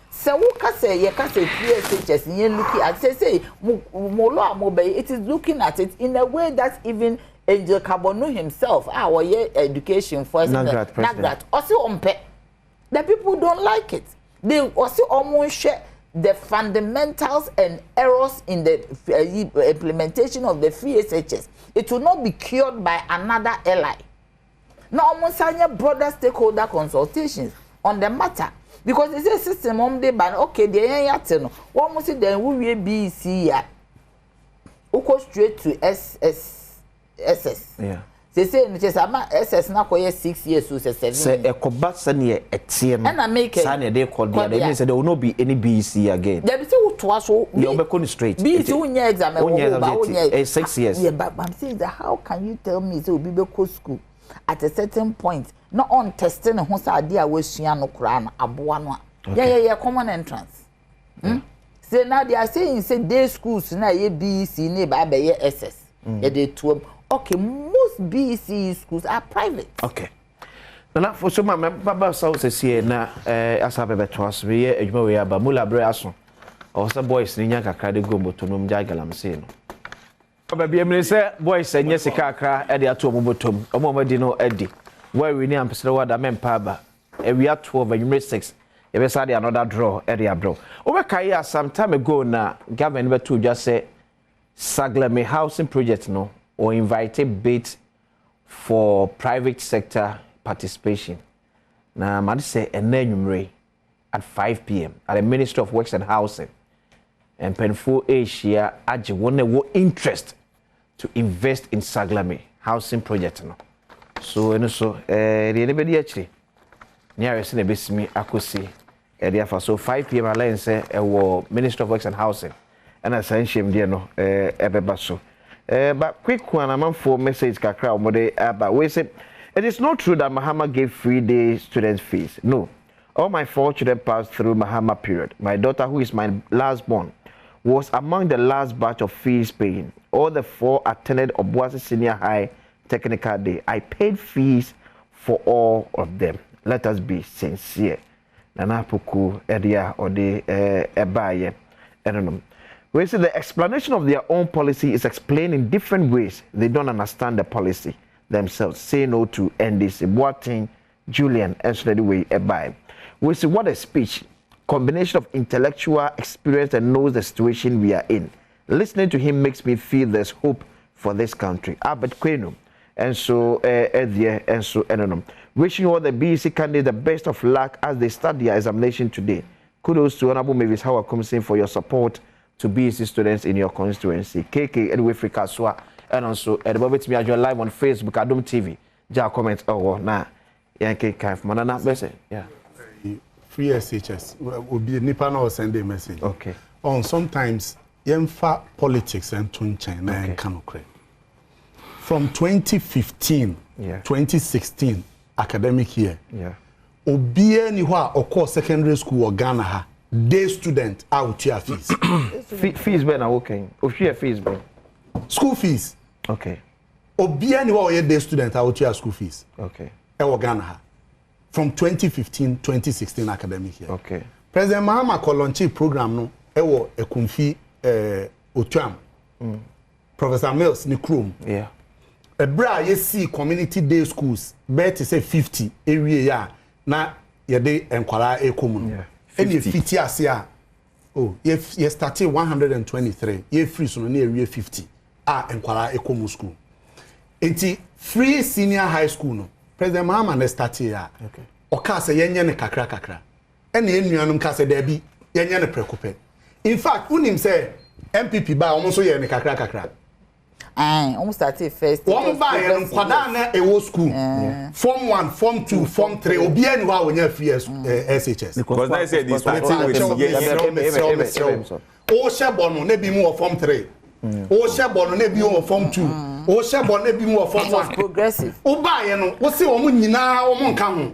So who can say you can say free SHS and you looking at say Molo Amobe, it is looking at it in a way that even Angel Kabonu himself, our education first Nagrat also umpe. The people don't like it. They also almost share the fundamentals and errors in the implementation of the free SHS. It will not be cured by another ally. No almost broader stakeholder consultations on the matter. Because it's a system on the ban, okay, the yatino. What must it then we be see ya? Go straight to SS. Yeah. They say SS na for 6 years to 7. Say a cobatsan ye etiem. And I make it. Sanya they called the other said there will not be any BC again. There be to us so you'll be straight. BC 1 year exam 6 years. Yeah, but I'm saying that how can you tell me so be school at a certain point? Not on testing who sa idea we no kran aboa no. Yeah, common entrance. Say now they are saying say day schools na ye BC ne ba be SS. Yeah, they to okay, most BC schools are private. Okay. Now for some my baba south say na asa be to us we adwuma we aba mula bre aso. O say boys ni nya kakra de go motonom jagalam say no. Baba bi emre say boys anya sika akra e de ato omobotom. Omomadi no edi. Where we need ampesere wada mempa aba. E we at 12 number 6. E be say another draw e de draw. Obeka some time ago na government be to just say Saglame housing project no or invited bids for private sector participation. Now, I say a at 5 p.m. at the Ministry of Works and Housing. And Penfo Asia Aji one interest to invest in Saglame housing project. No. So, anybody actually nearest in the Bissimi Akusi. So 5 p.m. Alliance Ministry of Works and Housing. And I send him there no ebebaso. But quick one I'm for message kakra omode but we say it is not true that Mahama gave 3-day student fees. No. All my 4 children passed through Mahama period. My daughter, who is my last born, was among the last batch of fees paying. All the 4 attended Obuasi Senior High Technical Day. I paid fees for all of them. Let us be sincere. Nana Puku Edia or the Ebaye. I don't know. We say the explanation of their own policy is explained in different ways. They don't understand the policy themselves. Say no to NDC. Boating, Julian, and so the way Ebaye. We say what a speech. Combination of intellectual experience and knows the situation we are in. Listening to him makes me feel there's hope for this country. Albert Kwenu. And so, and so, and wishing all the BEC candidates the best of luck as they start their examination today. Kudos to Honorable Mavis Howard Kumsin for your support to BEC students in your constituency. KK and Wifri Kaswa, and also at the moment, me live on Facebook, Adom TV. Ja comment, oh, na, Yankee Kaif, Manana, Bessie, yeah. free SHS will be nipa na send a message. Okay. On sometimes yemfa politics and tunchen na enkanokre. From 2015, 2016 academic year. Yeah. Obie ni ho a okọ secondary school or Ghana ha. Day student out your fees. Fees ben na working. Ofia fees ben. School fees. Okay. Obie ni ho day student out your school fees. Okay. Ewo Ghana ha. From 2015, 2016 academic year. Okay. President Mahama launch program no ewo ekumfi Otuam. Professor Mills ni Chrome. Yeah. Ebra ye see community day schools bet say 50 area ya na ye de enkwara ekomu. Yeah. Any 50 asia. Oh, ye started 123. Ye free so na area 50. Enkwara ekomu school. Enti free senior high school no. President Mahama na start here. Okay. Oka se yenye ne kakra. Ene enuanum ka se da bi yenye ne prekope. In fact, unim say MPP ba omo so ye ne kakra. Almost started first. One ba ye nkwada na ewo school. Form 1, form 2, form 3 obi anu wa wonya free SHS. Because I said this starting with O shebo no na bi mu form 3. O shebo no na bi mu form 2. O shebo na bi mu form 1. Progressive. O ba ye no wo se omo nyina omo nka ho.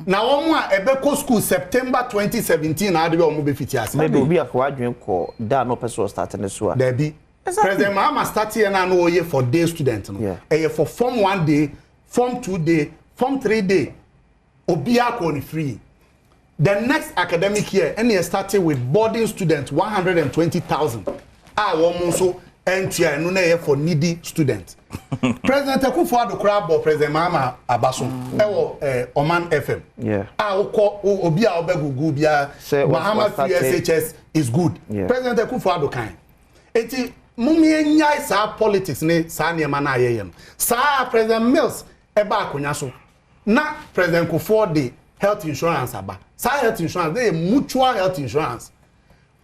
Na omo a ebeko school September 2017 na ade omo be fiti ase. Maybe obi akwa adwen ko da no person start na so. There be President Mahama start here na no ye for day student no. Yeah. For form 1 day, form 2 day, form 3 day. Obi akwa free. The next academic year any started with boarding students 120,000. Woman so entry no na for needy students. President Akufo-Addo Krabo President Mahama Abaso Oman FM. Yeah. Obi a obegugu bia Mahama free SHS is good. Yeah. President Akufo-Addo kan. Eti mummy nyai sa politics ne sa niema na ayeye no. Sa President Mills eba akonya so. Na President Akufo-Addo health insurance aba. Sa health insurance dey mutual health insurance.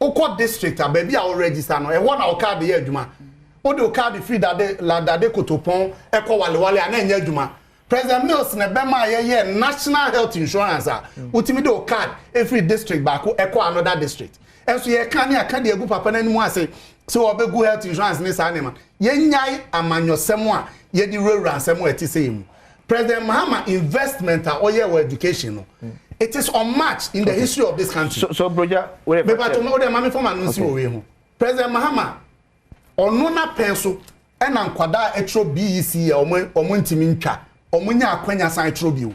Oko district a baby a register no e wona o card ye adwuma. O de o card free dade la dade kotopon e ko wale ana nya adwuma. President Mills na be ma ye national health insurance a utimi de o card every district ba ko e ko another district. Enso ye kan ne aka de egu papa na nimu ase so obegu health insurance ni sa nema. Ye nyai amanyosem a ye di rural ansem a ti say mu. President Mahama investment a oye for education no. It is unmatched in the history of this country. So Broja, whatever. But to know the mami from anunsi we ho. President Mahama ono na penso e na nkwada etro BEC ya omo ntimi ntwa. Omo nya akwanya san etro bio.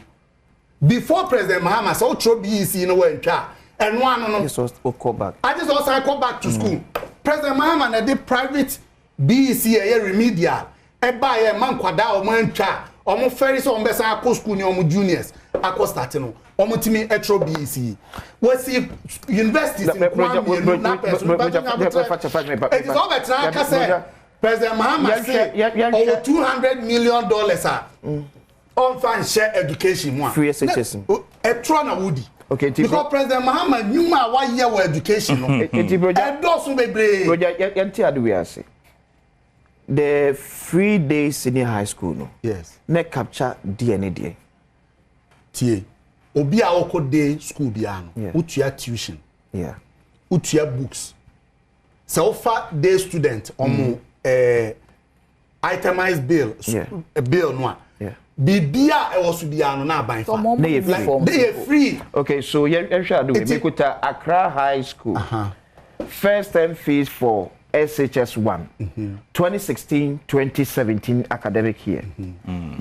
Before President Mahama so etro BEC no we ntwa. Eno ano no. Just go back. I just also come back to school. President Mahama na the private BEC ya remedial. E ba ye man kwada omo ntwa. Omo ferry so omo san akọ school ni omo juniors akọ start no. Omutimi etro BEC. We see universities in Kwame. It is all that I say. President Mahama said over $200 million on fan share education one. Free SHS. Etro na woody. Okay, because President Mahama knew my 1 year of education. And those who be brave. The 3 day senior high school no. Yes. Ne capture DNA. Tie. Obi a oko day school bia no. Utua tuition. Yeah. Utua books. So far day student itemized bill. A bill no. Yeah. Bibia e was bia no na ban fa. They free. Okay, so you shall do it. Mekuta Accra High School. First term fees for SHS 1 2016-2017 academic year.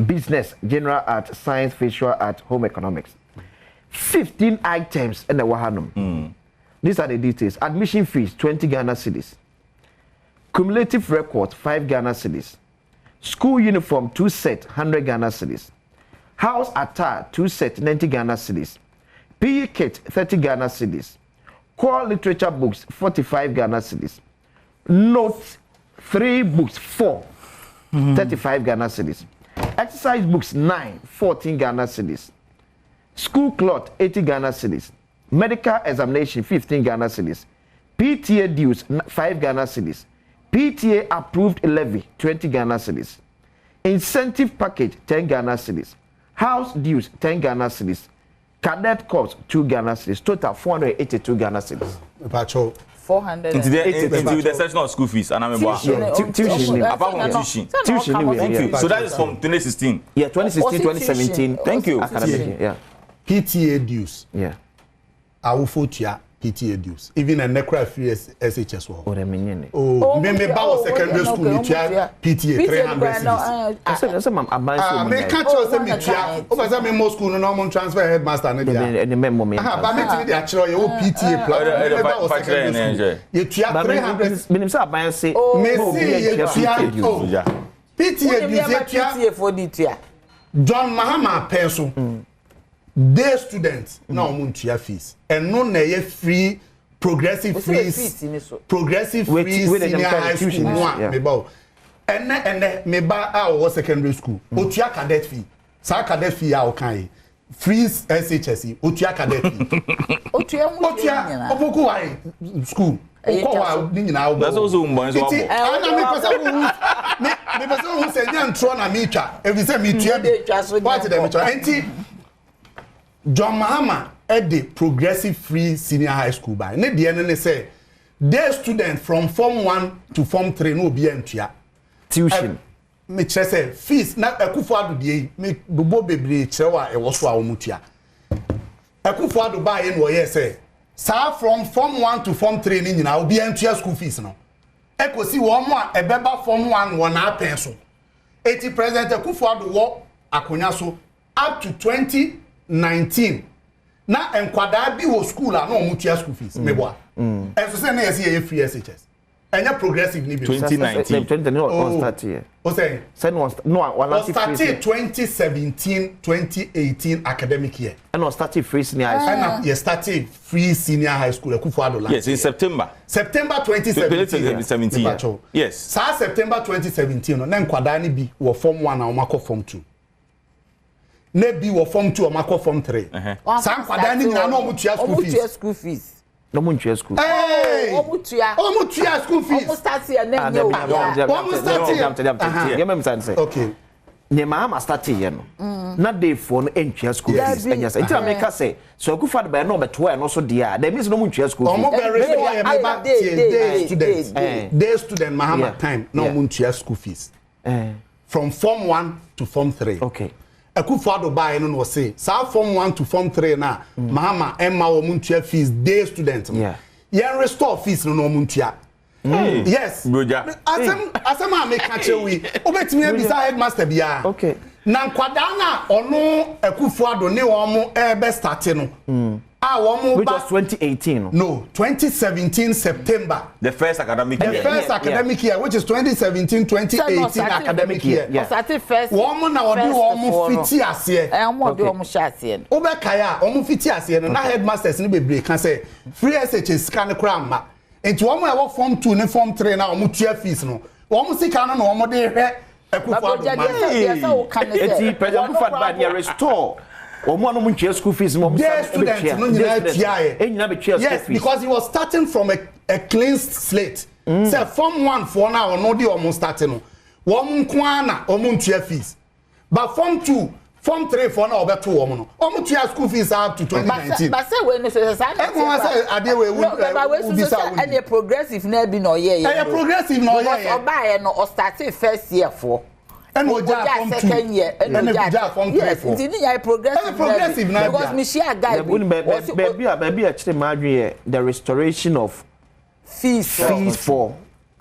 Business, general art, science, visual art, home economics. 15 items in the Wahanum. These are the details. Admission fees 20 Ghana cedis. Cumulative record 5 Ghana cedis. School uniform 2 set 100 Ghana cedis. House attire 2 set 90 Ghana cedis. PE kit 30 Ghana cedis. Core literature books 45 Ghana cedis. Notes 3 books 4 35 Ghana cedis. Exercise books 9 14 Ghana cedis. School cloth 80 Ghana cedis. Medical examination 15 Ghana cedis. PTA dues 5 Ghana cedis. PTA approved levy 20 Ghana cedis. Incentive package 10 Ghana cedis. House dues 10 Ghana cedis. Cadet corps 2 Ghana cedis, total 482 Ghana cedis. Pacho 400 into the section of school fees and I'm tuition apart from tuition. Thank you. So that is from 2016. Yeah, 2016, 2017. Thank you. Academic year. Yeah. PTA dues. Yeah. Awufotia PTA dues. Even a necra free SHS. Oh, the minion. Oh, me ba secondary school ni tia PTA 300. I said I'm me catch us me tia. O ba say me mo school no mo transfer headmaster na dia. And the memo me. Ba me timi dia chiro your PTA plus. You tia 300. Me say aban say me see you tia. PTA dues PTA for the tia. John Mahama peso. Day students na omuntua fees and no na ye free progressive free senior high school one me ba and me ba our secondary school otua cadet fee sa cadet fee a o kan free SHS otua cadet fee otua opoku why school ko wa ni nyina that's also mbon so abo ana me person who say nyan tro na me twa every say me tua what dem me twa enti John Mahama at the progressive free senior high school by ne the end say day student from form 1 to form 3 no be entua tuition me say fees na akufo ado de me bobo bebre chewa e wo so a omutua akufo ado ba ye no ye say sa from form 1 to form 3 ni nyina obi entua school fees no ekosi wo mo a ebeba form 1 wo na apen so 80 president akufo ado wo akonya so up to 2019 na enkwada bi wo school a na omutua school fees meboa enso say na yesi ye free SHS enya progressive ni bi 2019 no start here o say no one started 2017 2018 academic year and no started free senior high school and you started free senior high school Akufo Addo last yes in September 2017 yes sa September 2017 no na enkwada ni bi wo form 1 na o makọ form 2 na bi wo form 2 o makọ form 3 sa enkwada ni nyina na o mutua school fees no munchia school o mutua school fees o start here na nye o ya me say okay ne Mahama start here no na dey for no enchia school fees enya say ntia make say so Akufo Addo ba no beto e no so dia that means no munchia school fees omo be restore ya me ba day student Mahama time no munchia school fees from form 1 to form 3 okay Akufo Addo buy no say sa form 1 to form 3 na Mahama emma wo muntua fees day student yeah restore fees no muntua yes asem a make catch we obetimi abisa headmaster bia okay na nkwada na ono Akufo Addo ne wo mo ebe start no which was 2018 no 2017 September the first academic year which is 2017 2018 academic year started first woman na odi wo fiti ase mo de wo shase obekaya wo fiti ase no na headmasters ni bebre kan say free SHS scan kra ma enti wo e form 2 ne form 3 na wo tua fees no wo sika no wo de hwe Akufo Addo enti president Akufo Addo ba restore omo no munchia school fees mo yes be yes because he was starting from a clean slate say form 1 for now no dey omo starting no wo nko ana omo ntua fees but form 2 form 3 for now obeto wo no omo tua school fees up to 2019 but say we no say say ade we bisa any progressive na bi no ye progressive no ye oba no o started first year for and we just second year and we just form 3 for progressive now because me share guy baby actually madwe the restoration of fees for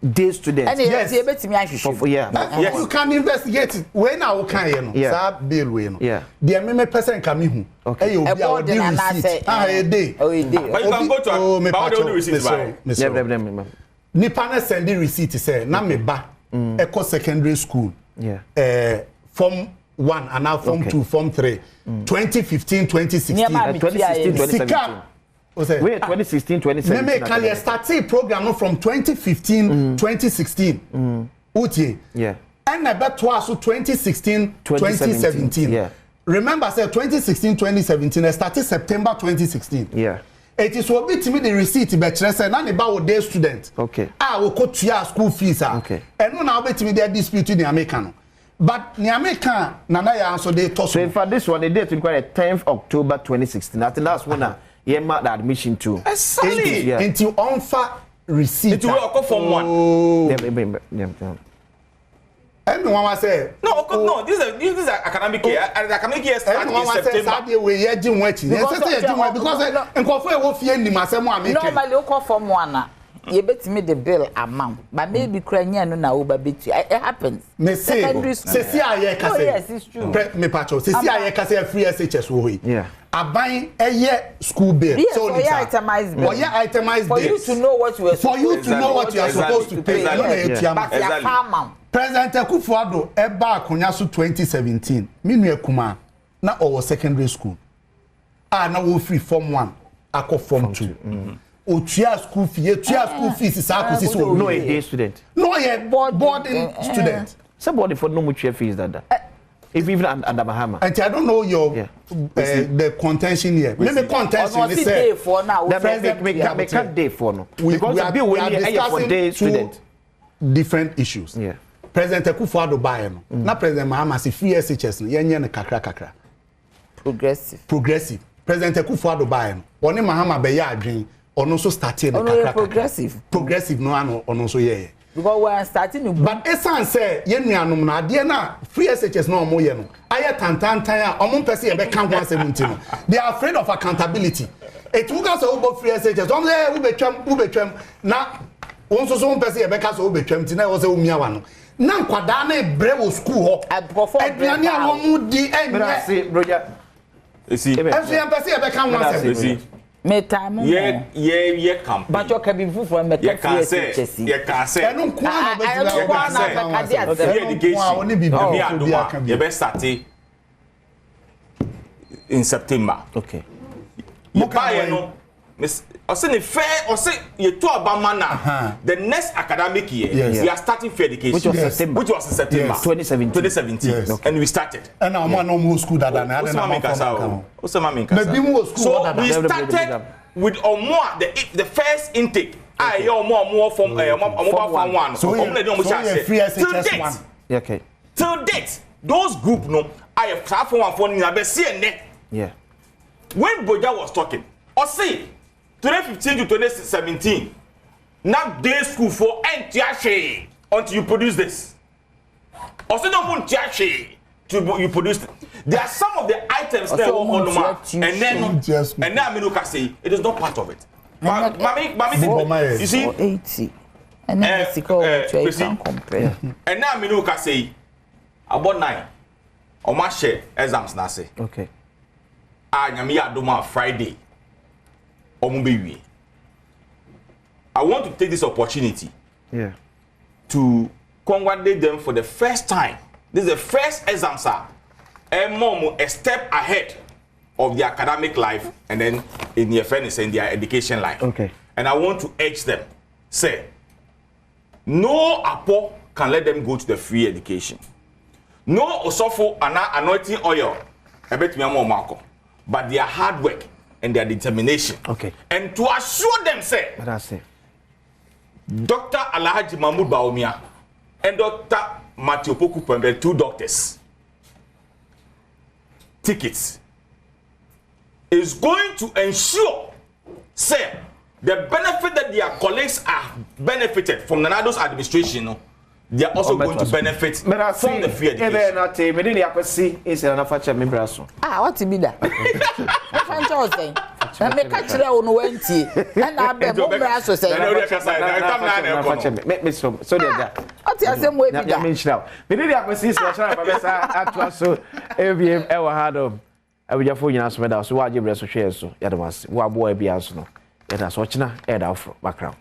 day students and yes betimi ahwehwe yes you can investigate it when I can you know sa bill we no the me person can me hu e you be our receipt a day but you can go to about the receipt by nipa na send the receipt say na me ba eco secondary school form 1 and now form 2 form 3 2015 2016 wait 2016 2017 me can start program from 2015 2016 utie and na beto aso 2016 2017 remember say 2016 2017 I started September 2016 it is what bit me the receipt be kire say na ne ba wo day student okay wo ko tua school fees and no na bit me the dispute in America no But Niameka Nana ya so they toss. So in fact this one the date required 10th October 2016. I think that's when you marked the admission to. Exactly. Into offer receipt. It will occur from one. Yeah. Everyone say no. This is academic year. Academic year starts in September. We hear Jim watching. Because nkofo wo fie ni masemo ameke. Normally o call from one. You bet me the bill amount, but maybe Kranya no na over between. It happens. Me say, see aye kase. Oh yes, it's true. Me pacho, see aye kase free SHS wo yi. Yeah. Aban eye school bill. Yes, so yeah, itemized bill. Or yeah, itemized for you to know what you are. For you to know what you are supposed to pay. But your farm. President Akufo-Addo eba akonya so 2017. Minu ekuma na owo secondary school. Na wo free form 1, akọ form 2. Otua school fee, school fees is akusi so no a day student. No a boarding student. Somebody for no much fees that. If even under Bahama. And I don't know your the contention here. Let me contention is say for now. We can't day for no. Because the bill will be for day student. Different issues. Yeah. President Akufo-Addo buy no. Na President Mahama si free SHS no yenye ne kakra. Progressive. President Akufo-Addo buy no. Oni Mahama be ya adwen. Ono so starting the kakra. Progressive no ano ono so ye. Because we are starting but esan say ye nuanom na ade na free SHS no omo ye no. Aye tantan a omo pese ye be kan ho asebunti no. They are afraid of accountability. It will go so free SHS. Don't say who betwam na won so pese ye be ka so betwam ti na wo say umia no. Na nkwada na ebre wo school ho. Aduane a wo mu di enye. See broja. See. Every pese ye be kan ho asebunti. Me time ye camp. But you can be full for me. You can say. No education. You best start in September. Okay. You buy no. Miss, I say fair. I say you talk about mana. The next academic year, we are starting fair education, which was September. 2017. Yes. Okay. And we started. And now man no school that na. So we started with the first intake. More from form 1. So free SHS 1. Okay. Till date, those group no, I have platform for me. Yeah. When Boja was talking, I say 2015 to 2017, not day school for NTH until you produce this. Also, don't want TH to you produce it. There are some of the items there on and then I mean, say it is not part of it. You see, 80 and then you can compare. And now I mean, say about 9 on my share exams na say. Okay. Nyame Adom Friday. I want to take this opportunity to congratulate them for the first time. This is the first exam, sir. A step ahead of their academic life and then in their fairness and their education life. Okay. And I want to urge them, say, no apo can let them go to the free education. No osofo and anointing oil. I bet me Marco. But their hard work and their determination. Okay. And to assure them, say, Dr. Alhaji Mahmoud Baumia and Dr. Matthew Poku Pembe, 2 doctors, tickets, is going to ensure, say, the benefit that their colleagues are benefited from Nanado's administration, they are also going to benefit from the free education. What to be that? I make a chair on Wednesday, and I'm the Bombrasso saying, so that. What's the same way? I mean, now, we did have a sister, so every ever had of a phone announcement. So, why you share so? Yet was one boy be answered. Let us watch now, head out background.